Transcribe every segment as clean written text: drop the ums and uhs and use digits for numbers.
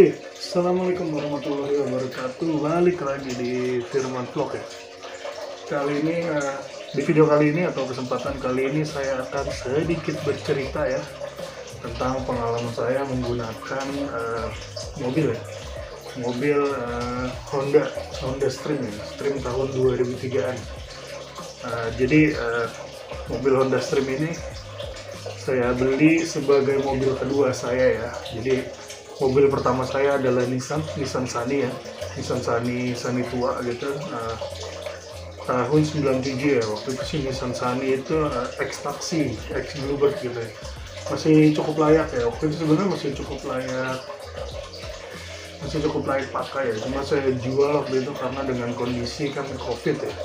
Oke, assalamualaikum warahmatullahi wabarakatuh. Balik lagi di Firman Vlog ya. Kali ini di video kali ini atau kesempatan kali ini saya akan sedikit bercerita ya tentang pengalaman saya menggunakan mobil ya. Mobil Honda Stream ya, Stream tahun 2003-an. Jadi mobil Honda Stream ini saya beli sebagai mobil kedua saya ya. Jadi mobil pertama saya adalah Nissan Sunny ya, Nissan Sunny tua gitu. Tahun 97 ya, waktu itu sih Nissan Sunny itu X-Taxi, X-Bluebird gitu ya. Masih cukup layak ya, waktu itu sebenarnya masih cukup layak pakai ya. Cuma saya jual waktu itu karena dengan kondisi kan COVID ya.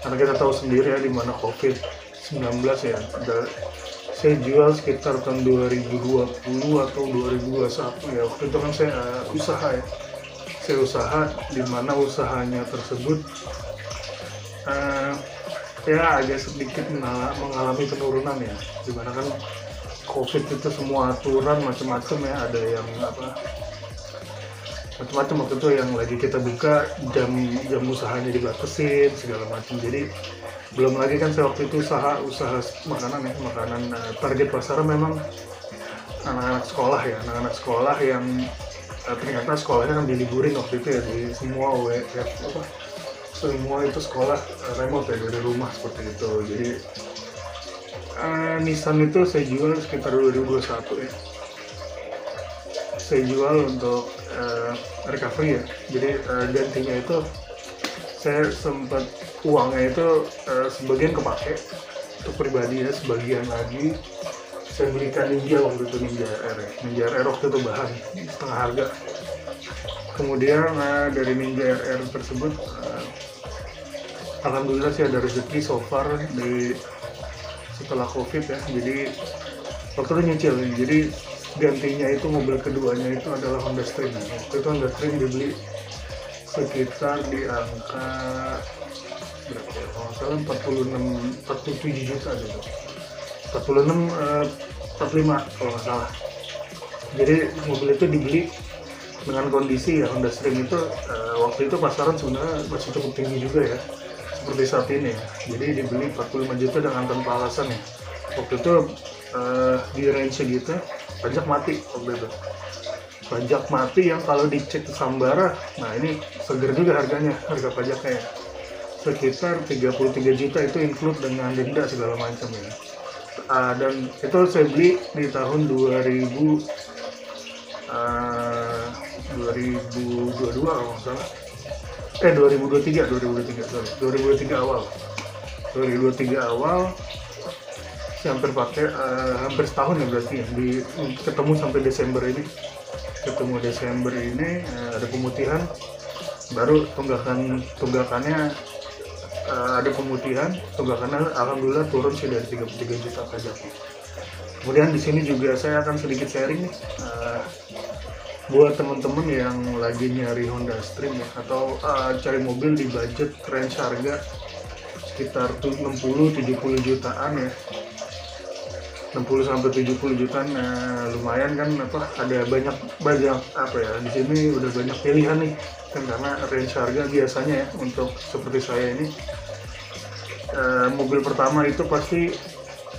Karena kita tahu sendiri ya di mana COVID-19 ya. Saya jual sekitar tahun 2020 atau 2021 ya. Waktu itu kan saya usaha ya. Saya usaha di mana usahanya tersebut ya agak sedikit mengalami penurunan ya. Dimana kan COVID itu semua aturan macam-macam ya. Ada yang macam-macam waktu itu yang lagi kita buka jam usahanya dibatasin segala macam. Jadi belum lagi kan saya waktu itu usaha makanan ya, target pasar memang anak-anak sekolah yang ternyata sekolahnya kan diliburin waktu itu ya, di semua semua itu sekolah remote ya, dari rumah seperti itu. Jadi Nissan itu saya jual sekitar 2021 ya. Saya jual untuk recovery ya. Jadi gantinya itu saya sempat uangnya itu sebagian kepake untuk pribadi ya, sebagian lagi saya belikan Ninja waktu itu, Ninja RR waktu itu bahan setengah harga. Kemudian dari Ninja RR tersebut alhamdulillah sih ada rezeki so far setelah COVID ya. Jadi waktu itu nyicil, jadi gantinya itu mobil keduanya itu adalah Honda Stream. Waktu itu Honda Stream dibeli sekitar di angka berapa ya, kalau salah 47 juta gitu, 45 kalau nggak salah. Jadi mobil itu dibeli dengan kondisi ya, Honda Stream itu waktu itu pasaran sebenarnya masih cukup tinggi juga ya, seperti saat ini ya. Jadi dibeli 45 juta dengan tanpa alasan ya. Waktu itu di range segitu pajak mati waktu itu. Pajak mati yang kalau dicek Sambara, nah ini seger juga harganya, harga pajaknya ya. Sekitar 33 juta itu include dengan denda segala macam ya. Dan itu saya beli di tahun 2022 kalau nggak salah. 2023 awal. 2023 awal saya hampir pakai hampir setahun ya berarti ya, ketemu sampai Desember ini. Ada pemutihan, baru tunggakannya ada pemutihan, tunggakannya alhamdulillah turun sih dari 33 juta pajaknya. Kemudian di sini juga saya akan sedikit sharing nih buat teman-teman yang lagi nyari Honda Stream ya, atau cari mobil di budget range harga sekitar 60-70 jutaan ya. 60-70 jutaan lumayan kan, ada banyak ya, di sini udah banyak pilihan nih kan, karena range harga biasanya ya untuk seperti saya ini mobil pertama itu pasti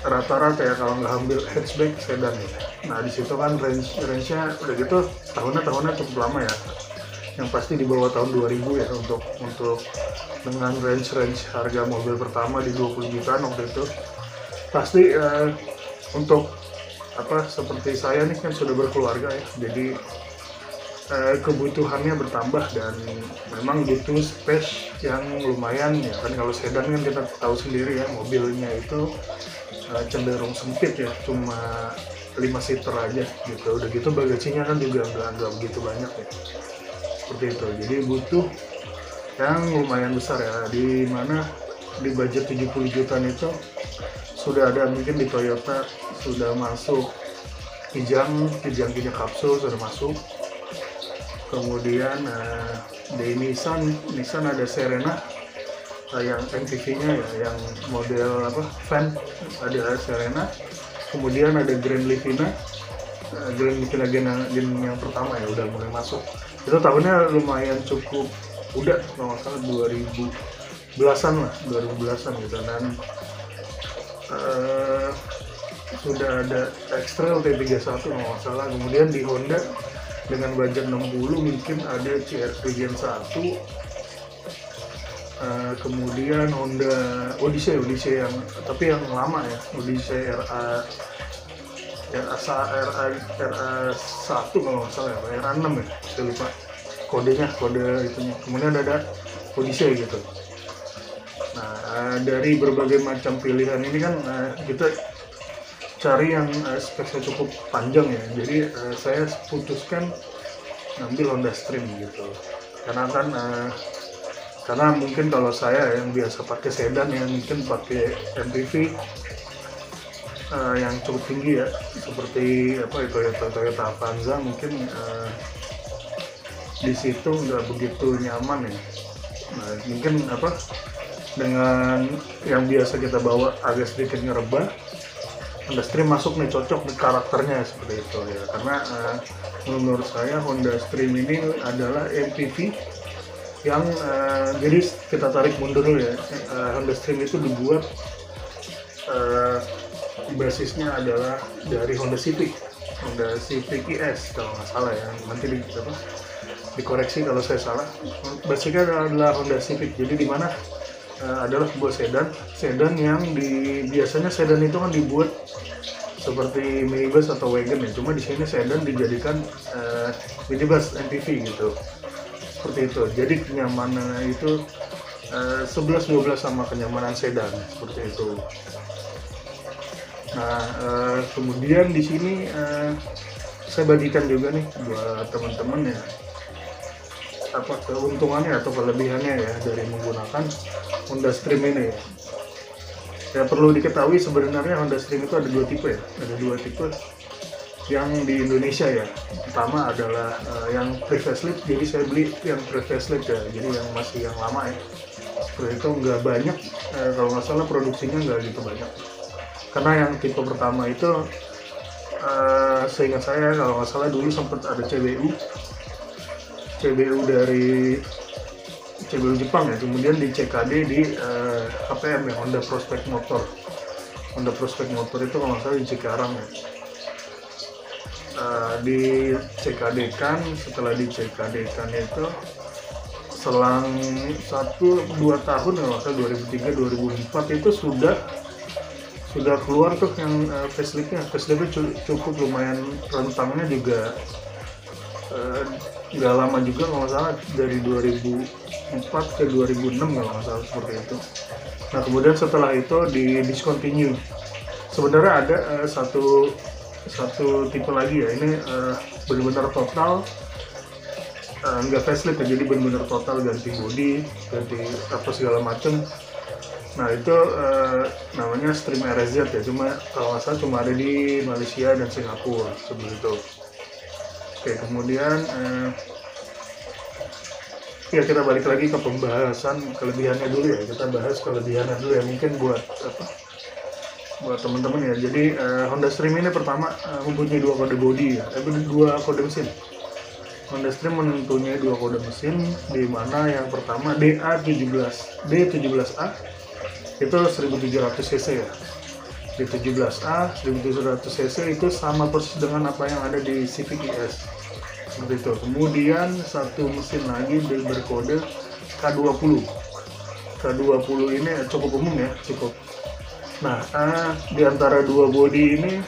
rata-rata ya, kalau nggak ambil hatchback sedan ya. Nah di situ kan range-nya udah gitu tahunnya cukup lama ya, yang pasti di bawah tahun 2000 ya untuk dengan range harga mobil pertama di 20 jutaan waktu itu. Pasti untuk seperti saya nih kan sudah berkeluarga ya, jadi kebutuhannya bertambah dan memang butuh space yang lumayan ya kan. Kalau sedan kan kita tahu sendiri ya, mobilnya itu cenderung sempit ya, cuma 5 seater aja gitu. Udah gitu bagasinya kan juga nggak begitu banyak ya, seperti itu. Jadi butuh yang lumayan besar ya, di mana di budget 70 jutaan itu sudah ada, mungkin di Toyota sudah masuk kijang kapsul sudah masuk. Kemudian di Nissan ada Serena yang MPV-nya ya, yang model van, ada Serena. Kemudian ada Grand Livina, Grand Michelin gen yang pertama ya udah mulai masuk. Itu tahunnya lumayan cukup udah kalau nggak salah 2010-an lah, 2010-an gitu. Dan sudah ada X-Trail T31 kalau nggak salah. Kemudian di Honda dengan budget 60 mungkin ada CR-V Gen 1. Kemudian Honda Odyssey yang tapi yang lama ya, Odyssey RA1 kalau nggak salah ya, RA6 ya, saya lupa kode itunya. Kemudian ada Odyssey gitu. Nah, dari berbagai macam pilihan ini kan kita cari yang speknya cukup panjang ya. Jadi saya putuskan ngambil Honda Stream gitu. Karena mungkin kalau saya yang biasa pakai sedan, yang mungkin pakai MPV yang cukup tinggi ya, seperti Toyota Avanza, mungkin di situ nggak begitu nyaman ya. Nah, mungkin dengan yang biasa kita bawa agak sedikit ngerebah, Honda Stream masuk nih, cocok nih karakternya seperti itu ya. Karena menurut saya Honda Stream ini adalah MPV yang jadi kita tarik mundur dulu ya. Honda Stream itu dibuat basisnya adalah dari Honda Civic ES kalau nggak salah ya. Nanti dikoreksi kalau saya salah. Basicnya adalah Honda Civic. Jadi di mana adalah sebuah sedan yang biasanya sedan itu kan dibuat seperti minibus atau wagon ya. Cuma di sini sedan dijadikan minibus MPV gitu. Seperti itu. Jadi kenyamanannya itu 11-12 sama kenyamanan sedan seperti itu. Nah, kemudian di sini saya bagikan juga nih buat teman-teman ya, keuntungannya atau kelebihannya ya dari menggunakan Honda Stream ini. Ya perlu diketahui sebenarnya Honda Stream itu ada dua tipe ya, yang di Indonesia ya. Pertama adalah yang pre-facelift, jadi saya beli yang pre-facelift ya, jadi yang masih yang lama ya. Seperti itu nggak banyak, kalau nggak salah produksinya nggak gitu banyak. Karena yang tipe pertama itu seingat saya kalau nggak salah dulu sempat ada CBU dari CBU Jepang ya, kemudian di CKD di HPM ya, Honda Prospect Motor itu kalau nggak salah di Cikarang ya. Di CKD kan, setelah di CKD kan itu selang 1-2 tahun kalau nggak salah 2003-2004 itu sudah keluar tuh yang faceliftnya cukup lumayan, rentangnya juga nggak lama juga kalau nggak salah, dari 2004 ke 2006 kalau nggak salah seperti itu. Nah kemudian setelah itu di discontinue. Sebenarnya ada satu tipe lagi ya, ini benar-benar total nggak facelift ya, jadi benar-benar total ganti body, ganti apa segala macam. Nah itu namanya Stream RSZ ya, cuma kalau nggak salah cuma ada di Malaysia dan Singapura seperti itu. Oke, kemudian ya kita balik lagi ke pembahasan kelebihannya dulu ya. Kita bahas kelebihannya dulu ya, mungkin buat teman-teman ya. Jadi Honda Stream ini pertama mempunyai dua kode bodi ya, dua kode mesin. Honda Stream mempunyai dua kode mesin, di mana yang pertama D17A itu 1700 cc ya. D17A 1700 cc itu sama persis dengan apa yang ada di Civic ES seperti itu. Kemudian satu mesin lagi berkode K20 ini cukup umum ya, cukup. Nah di antara dua bodi ini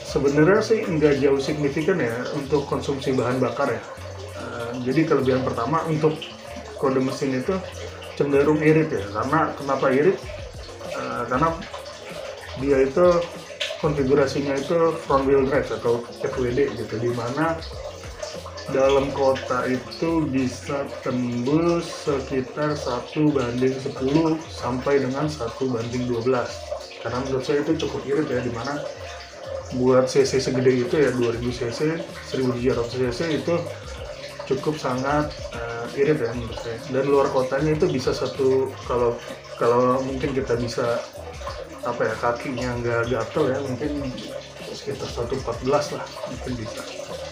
sebenarnya sih nggak jauh signifikan ya untuk konsumsi bahan bakar ya. Jadi kelebihan pertama untuk kode mesin itu cenderung irit ya. Karena kenapa irit? Karena dia itu konfigurasinya itu front wheel drive atau FWD gitu, dimana dalam kota itu bisa tembus sekitar 1:10 sampai dengan 1:12. Karena menurut saya itu cukup irit ya, dimana buat cc segede itu ya 2000 cc 1700 cc itu cukup sangat irit ya menurut saya. Dan luar kotanya itu bisa kalau mungkin kita bisa kakinya nggak gatel ya, mungkin sekitar 114 lah mungkin bisa.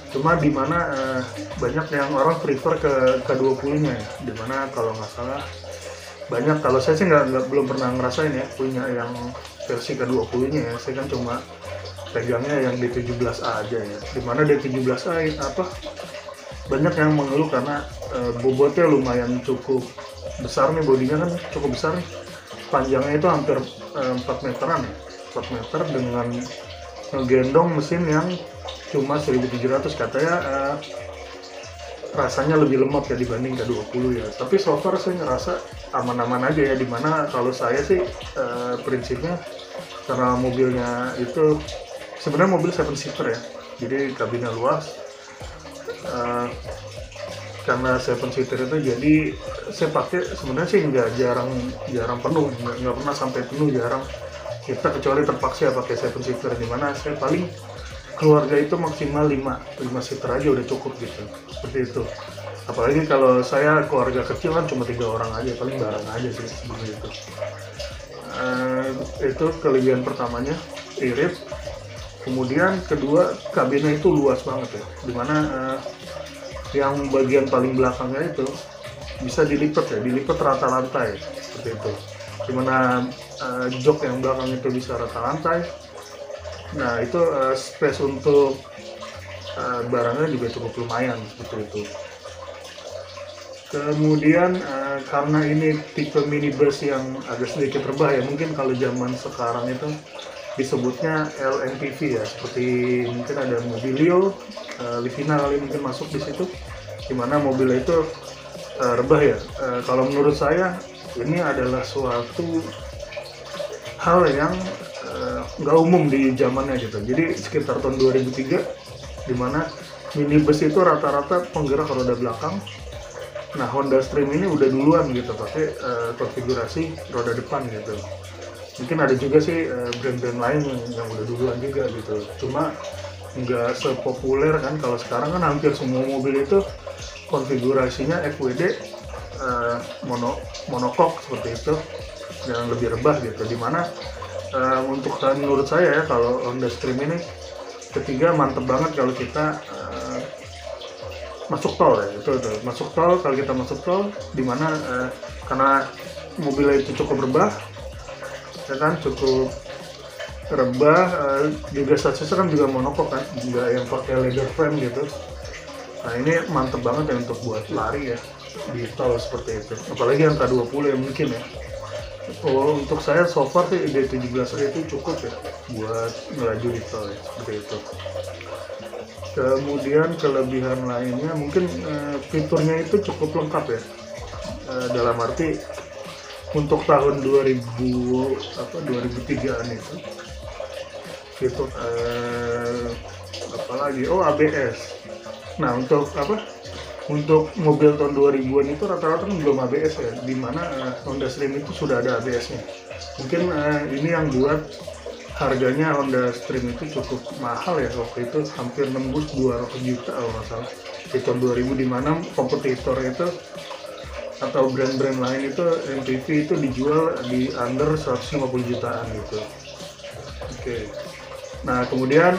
Cuma dimana banyak yang orang prefer ke K20 nya ya, dimana kalau nggak salah banyak, kalau saya sih belum pernah ngerasain ya punya yang versi K20 nya ya, saya kan cuma pegangnya yang D17A aja ya, dimana D17A banyak yang mengeluh karena bobotnya lumayan cukup besar nih, bodinya kan cukup besar nih, panjangnya itu hampir 4 meteran ya, 4 meter dengan ngegendong mesin yang cuma 1700, katanya rasanya lebih lemot ya dibanding K20 ya. Tapi so far saya ngerasa aman-aman aja ya, dimana kalau saya sih prinsipnya karena mobilnya itu sebenarnya mobil 7-seater ya, jadi kabinnya luas, karena 7-seater itu jadi saya pakai sebenarnya sih jarang penuh, nggak pernah sampai penuh, jarang kita, kecuali terpaksa ya pakai 7-seater, dimana saya paling keluarga itu maksimal 5 seater aja udah cukup gitu, seperti itu. Apalagi kalau saya keluarga kecil kan cuma 3 orang aja, paling bareng aja sih seperti itu. Itu kelebihan pertamanya, irit. Kemudian kedua, kabinnya itu luas banget ya, dimana yang bagian paling belakangnya itu bisa dilipat ya, dilipat rata lantai seperti itu, dimana jok yang belakang itu bisa rata lantai. Nah itu space untuk barangnya juga cukup lumayan seperti itu. Kemudian karena ini tipe minibus yang agak sedikit rebah ya, mungkin kalau zaman sekarang itu disebutnya LMPV ya, seperti mungkin ada Mobilio, Livina kali mungkin masuk di situ, dimana mobil itu rebah ya. Kalau menurut saya ini adalah suatu hal yang nggak umum di zamannya gitu. Jadi sekitar tahun 2003, dimana minibus itu rata-rata penggerak roda belakang. Nah Honda Stream ini udah duluan gitu pakai konfigurasi roda depan gitu. Mungkin ada juga sih brand-brand lain yang udah duluan juga gitu. Cuma nggak sepopuler kan, kalau sekarang kan hampir semua mobil itu konfigurasinya FWD monokok seperti itu, yang lebih rebah gitu. Dimana untuk menurut saya ya, kalau Honda Stream ini ketiga mantep banget kalau kita masuk tol ya, itu masuk tol. Kalau kita masuk tol, dimana karena mobilnya itu cukup rebah ya kan, cukup rebah, juga satsnya kan juga monokok kan, nggak yang pakai leather frame gitu. Nah ini mantep banget ya untuk buat lari ya di tol seperti itu, apalagi yang K20 ya mungkin ya. Untuk saya so far sih D17 itu cukup ya buat melaju di tol ya, seperti itu. Kemudian kelebihan lainnya mungkin fiturnya itu cukup lengkap ya, dalam arti untuk tahun 2003an itu fitur apalagi ABS. Nah untuk mobil tahun 2000-an itu rata-rata kan belum ABS ya, dimana Honda Stream itu sudah ada ABS-nya. Mungkin ini yang buat harganya Honda Stream itu cukup mahal ya, waktu itu hampir nembus 200 juta kalau nggak salah di tahun 2000, dimana kompetitor itu atau brand-brand lain itu MPV itu dijual di under 150 jutaan gitu. Oke. Nah kemudian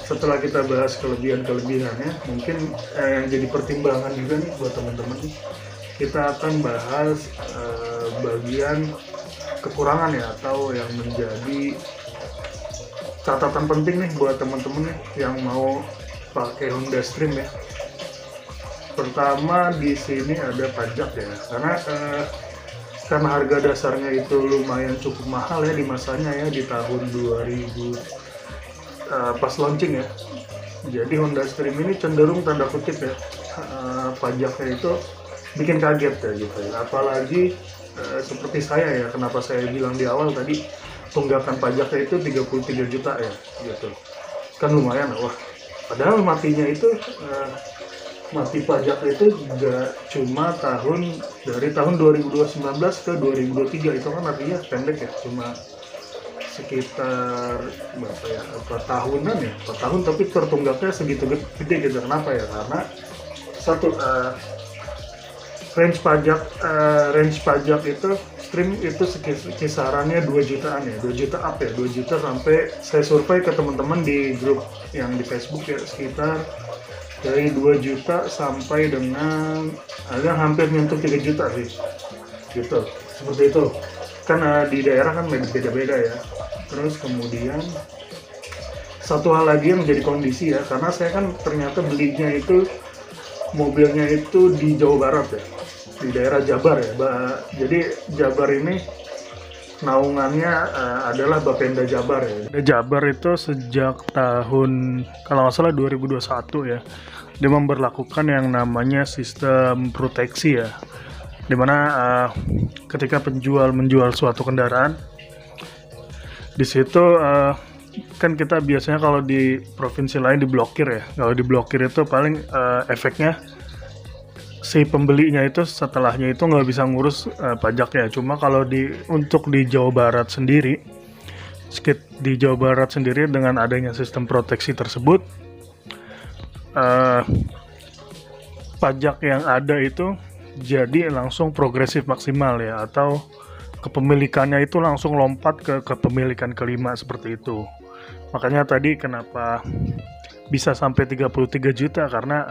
setelah kita bahas kelebihan-kelebihannya, mungkin yang jadi pertimbangan juga nih buat teman-teman nih, kita akan bahas bagian kekurangan ya, atau yang menjadi catatan penting nih buat teman-teman nih yang mau pakai Honda Stream ya. Pertama di sini ada pajak ya, karena harga dasarnya itu lumayan cukup mahal ya di masanya ya, di tahun 2000 pas launching ya. Jadi Honda Stream ini cenderung tanda kutip ya, pajaknya itu bikin kaget ya gitu ya. Apalagi seperti saya ya, kenapa saya bilang di awal tadi tunggakan pajaknya itu 33 juta ya gitu. Kan lumayan wah. Padahal matinya itu mati pajak itu juga cuma dari tahun 2019 ke 2023, itu kan artinya pendek ya, cuma sekitar berapa ya, 4 tahunan ya, 4 tahun tapi tertunggaknya segitu gede gitu. Kenapa ya? Karena satu range pajak itu stream itu kisarannya 2 jutaan ya, 2 juta up ya, 2 juta sampai saya survei ke teman-teman di grup yang di Facebook ya, sekitar dari 2 juta sampai dengan ada hampir nyentuh 3 juta sih gitu, seperti itu kan. Di daerah kan beda-beda ya. Terus kemudian satu hal lagi yang menjadi kondisi ya, karena saya kan ternyata belinya itu mobilnya itu di Jawa Barat ya, di daerah Jabar ya. Jadi Jabar ini naungannya adalah Bapenda Jabar ya. Jabar itu sejak tahun kalau nggak salah 2021 ya, dia memberlakukan yang namanya sistem proteksi ya, dimana ketika penjual menjual suatu kendaraan di situ kan kita biasanya kalau di provinsi lain diblokir ya. Kalau diblokir itu paling efeknya si pembelinya itu setelahnya itu nggak bisa ngurus pajaknya. Cuma kalau untuk di Jawa Barat sendiri, dengan adanya sistem proteksi tersebut, pajak yang ada itu jadi langsung progresif maksimal ya, atau kepemilikannya itu langsung lompat ke kepemilikan kelima seperti itu. Makanya tadi kenapa bisa sampai 33 juta karena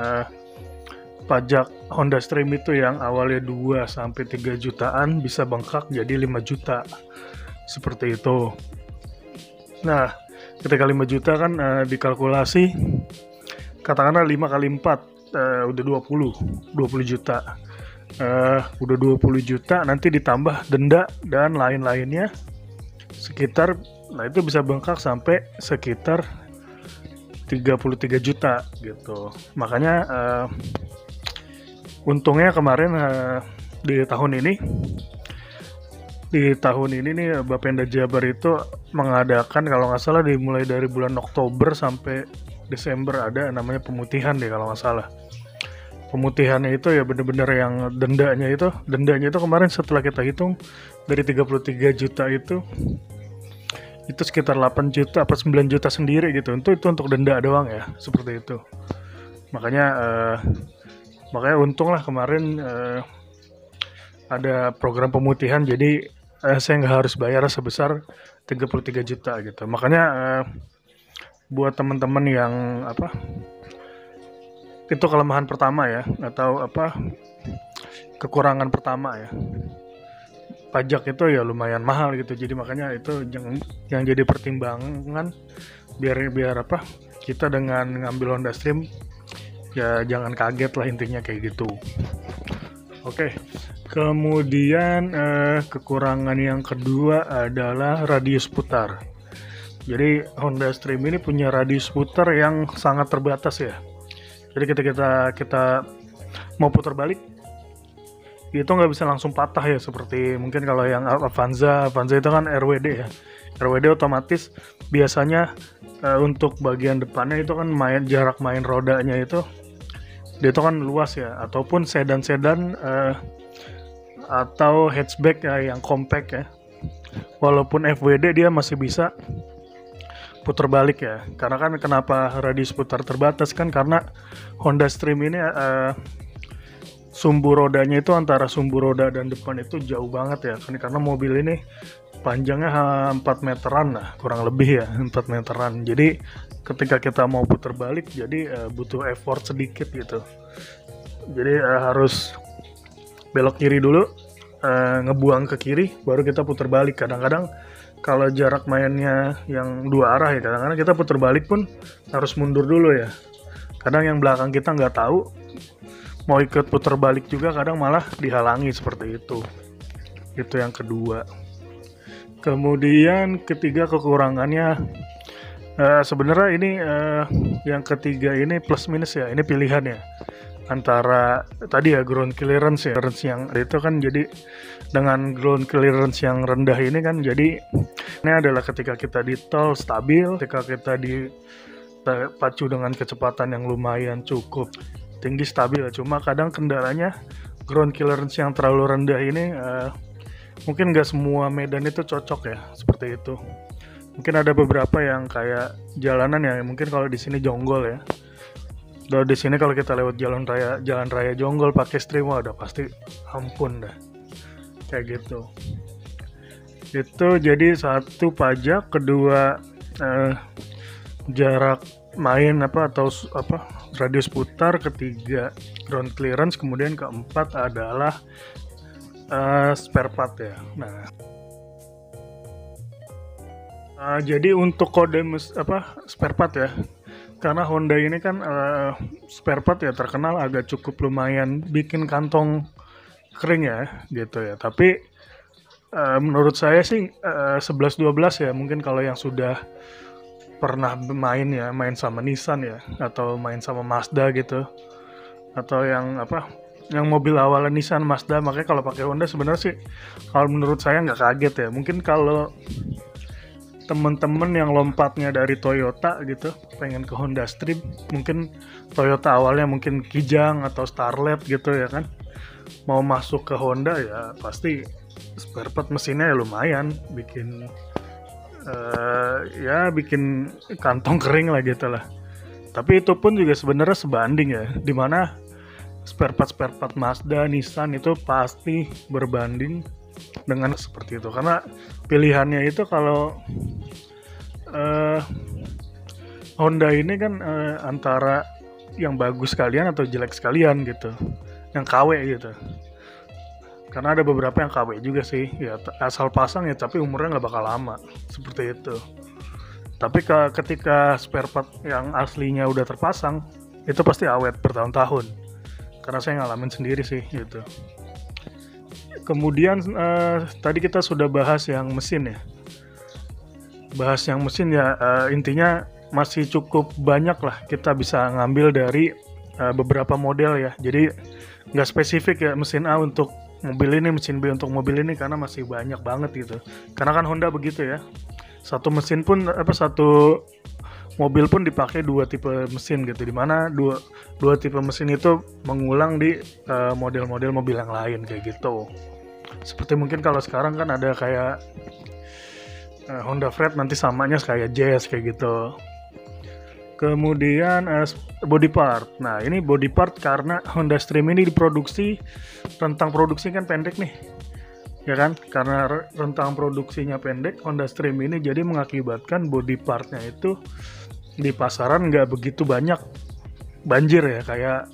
pajak Honda Stream itu yang awalnya 2 sampai 3 jutaan bisa bengkak jadi 5 juta. Seperti itu. Nah, ketika 5 juta kan dikalkulasi katakanlah 5 kali 4 udah 20 juta. Udah 20 juta, nanti ditambah denda dan lain-lainnya sekitar, nah itu bisa bengkak sampai sekitar 33 juta gitu. Makanya untungnya kemarin di tahun ini nih Bapenda Jabar itu mengadakan, kalau nggak salah dimulai dari bulan Oktober sampai Desember, ada namanya pemutihan deh kalau nggak salah. Pemutihannya itu ya bener-bener yang dendanya itu kemarin setelah kita hitung dari 33 juta itu sekitar 8 juta apa 9 juta sendiri gitu. Itu untuk denda doang ya, seperti itu. Makanya untung lah kemarin ada program pemutihan, jadi saya nggak harus bayar sebesar 33 juta gitu. Makanya buat teman-teman yang itu kelemahan pertama ya, atau kekurangan pertama ya, pajak itu ya lumayan mahal gitu. Jadi makanya itu yang jadi pertimbangan biar kita dengan ngambil Honda Stream ya jangan kaget lah, intinya kayak gitu. Oke. Kemudian kekurangan yang kedua adalah radius putar. Jadi Honda Stream ini punya radius putar yang sangat terbatas ya. Jadi ketika kita mau putar balik itu nggak bisa langsung patah ya, seperti mungkin kalau yang Avanza itu kan RWD ya. RWD otomatis biasanya untuk bagian depannya itu kan jarak main rodanya itu dia itu kan luas ya, ataupun sedan atau hatchback ya yang compact ya. Walaupun FWD dia masih bisa putar balik ya. Karena kan kenapa radius putar terbatas kan karena Honda Stream ini sumbu rodanya itu antara sumbu roda dan depan itu jauh banget ya. Karena mobil ini panjangnya 4 meteran lah, kurang lebih ya 4 meteran. Jadi ketika kita mau putar balik jadi butuh effort sedikit gitu. Jadi harus belok kiri dulu, ngebuang ke kiri baru kita putar balik. Kadang-kadang kalau jarak mainnya yang 2 arah ya, kadang-kadang kita putar balik pun harus mundur dulu ya. Kadang yang belakang kita nggak tahu mau ikut putar balik juga, kadang malah dihalangi seperti itu. Itu yang kedua. Kemudian ketiga kekurangannya sebenarnya ini yang ketiga ini plus minus ya, ini pilihan ya. Antara tadi ya ground clearance ya, yang itu kan jadi dengan ground clearance yang rendah ini kan jadi ini adalah ketika kita di tol stabil, ketika kita dipacu dengan kecepatan yang lumayan cukup tinggi stabil. Cuma kadang kendalanya ground clearance yang terlalu rendah ini mungkin nggak semua medan itu cocok ya, seperti itu. Mungkin ada beberapa yang kayak jalanan yang mungkin kalau di sini jonggol ya. Dan di sini kalau kita lewat jalan raya Jonggol pakai stream, udah pasti ampun dah. Kayak gitu. Itu jadi satu pajak, kedua jarak main atau radius putar, ketiga ground clearance, kemudian keempat adalah spare part ya. Nah, jadi untuk kode spare part ya, karena Honda ini kan spare part ya terkenal agak cukup lumayan bikin kantong kering ya gitu ya. Tapi menurut saya sih 11-12 ya, mungkin kalau yang sudah pernah main sama Nissan ya, atau main sama Mazda gitu, atau yang mobil awalan Nissan, Mazda, makanya kalau pakai Honda sebenarnya sih kalau menurut saya nggak kaget ya. Mungkin kalau temen-temen yang lompatnya dari Toyota gitu pengen ke Honda Stream, mungkin Toyota awalnya mungkin Kijang atau Starlet gitu ya kan, mau masuk ke Honda ya pasti spare part mesinnya ya lumayan bikin bikin kantong kering lah gitu lah. Tapi itu pun juga sebenarnya sebanding ya, dimana spare part Mazda, Nissan itu pasti berbanding dengan seperti itu, karena pilihannya itu kalau Honda ini kan antara yang bagus sekalian atau jelek sekalian gitu, yang KW gitu. Karena ada beberapa yang KW juga sih, ya asal pasang ya, tapi umurnya nggak bakal lama, seperti itu. Tapi ketika spare part yang aslinya udah terpasang, itu pasti awet bertahun-tahun. Karena saya ngalamin sendiri sih, gitu. Kemudian tadi kita sudah bahas yang mesin ya. Bahas yang mesin ya, intinya masih cukup banyak lah kita bisa ngambil dari beberapa model ya. Jadi nggak spesifik ya mesin A untuk mobil ini, mesin B untuk mobil ini, karena masih banyak banget gitu. Karena kan Honda begitu ya, satu mesin pun satu mobil pun dipakai dua tipe mesin gitu, dimana dua tipe mesin itu mengulang di model-model mobil yang lain kayak gitu. Seperti mungkin kalau sekarang kan ada kayak Honda Freed, nanti samanya kayak Jazz kayak gitu. Kemudian body part. Nah, ini body part karena Honda Stream ini diproduksi, rentang produksi kan pendek nih, ya kan? Karena rentang produksinya pendek, Honda Stream ini jadi mengakibatkan body partnya itu di pasaran nggak begitu banyak banjir ya, kayak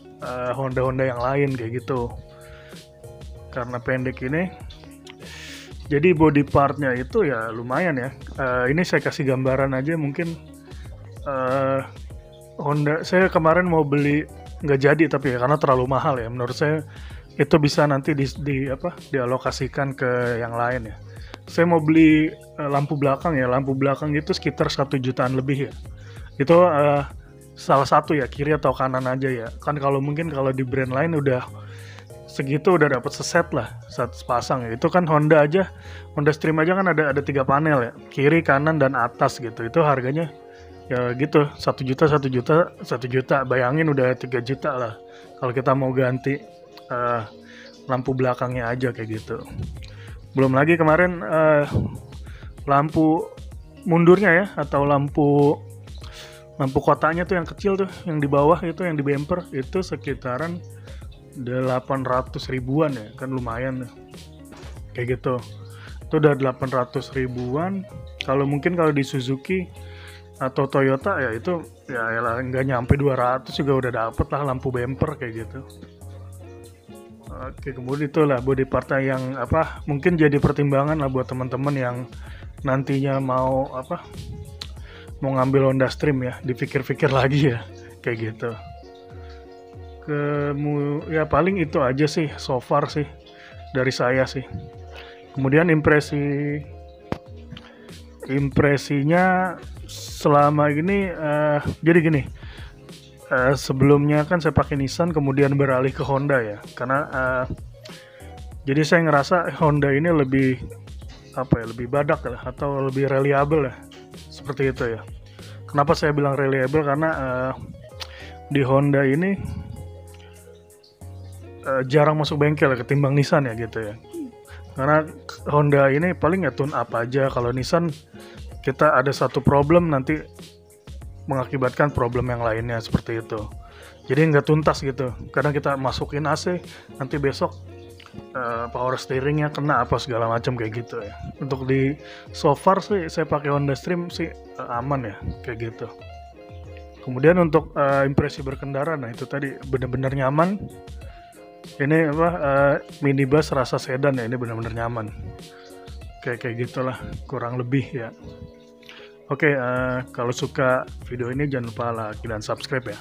Honda yang lain kayak gitu. Karena pendek ini, jadi body partnya itu ya lumayan ya. Ini saya kasih gambaran aja mungkin. Honda, saya kemarin mau beli, nggak jadi tapi ya karena terlalu mahal ya. Menurut saya itu bisa nanti dialokasikan ke yang lain ya. Saya mau beli lampu belakang ya. Lampu belakang itu sekitar 1 jutaan lebih ya. Itu salah satu ya, kiri atau kanan aja ya. Kan kalau mungkin kalau di brand lain udah segitu udah dapat seset lah, satu pasang ya. Itu kan Honda Stream aja kan ada 3 panel ya, kiri, kanan, dan atas gitu. Itu harganya ya gitu, 1 juta, bayangin udah 3 juta lah kalau kita mau ganti lampu belakangnya aja kayak gitu. Belum lagi kemarin lampu mundurnya ya, atau lampu kotanya tuh yang kecil tuh, yang di bawah itu, yang di bumper itu sekitaran 800 ribuan ya, kan lumayan kayak gitu. Itu udah 800 ribuan. Kalau di Suzuki atau Toyota ya itu ya nggak nyampe 200 juga udah dapet lah lampu bumper kayak gitu. Oke, kemudian itulah body partnya yang mungkin jadi pertimbangan lah buat teman-teman yang nantinya mau ngambil Honda Stream ya, dipikir-pikir lagi ya kayak gitu. Ya paling itu aja sih so far sih dari saya sih. Kemudian impresinya selama ini jadi gini, sebelumnya kan saya pakai Nissan kemudian beralih ke Honda ya, karena jadi saya ngerasa Honda ini lebih lebih badak lah, atau lebih reliable lah, seperti itu ya. Kenapa saya bilang reliable? Karena di Honda ini jarang masuk bengkel ya, ketimbang Nissan ya gitu ya. Karena Honda ini paling ya tune up aja. Kalau Nissan kita ada satu problem nanti mengakibatkan problem yang lainnya, seperti itu. jadi nggak tuntas gitu. Kadang kita masukin AC, nanti besok power steeringnya kena apa segala macam kayak gitu ya. Untuk di so far sih saya pakai Honda Stream sih aman ya kayak gitu. Kemudian untuk impresi berkendara, nah itu tadi benar-benar nyaman. Ini minibus rasa sedan ya, ini benar-benar nyaman. Kayak gitulah kurang lebih ya. Oke, kalau suka video ini jangan lupa like dan subscribe ya.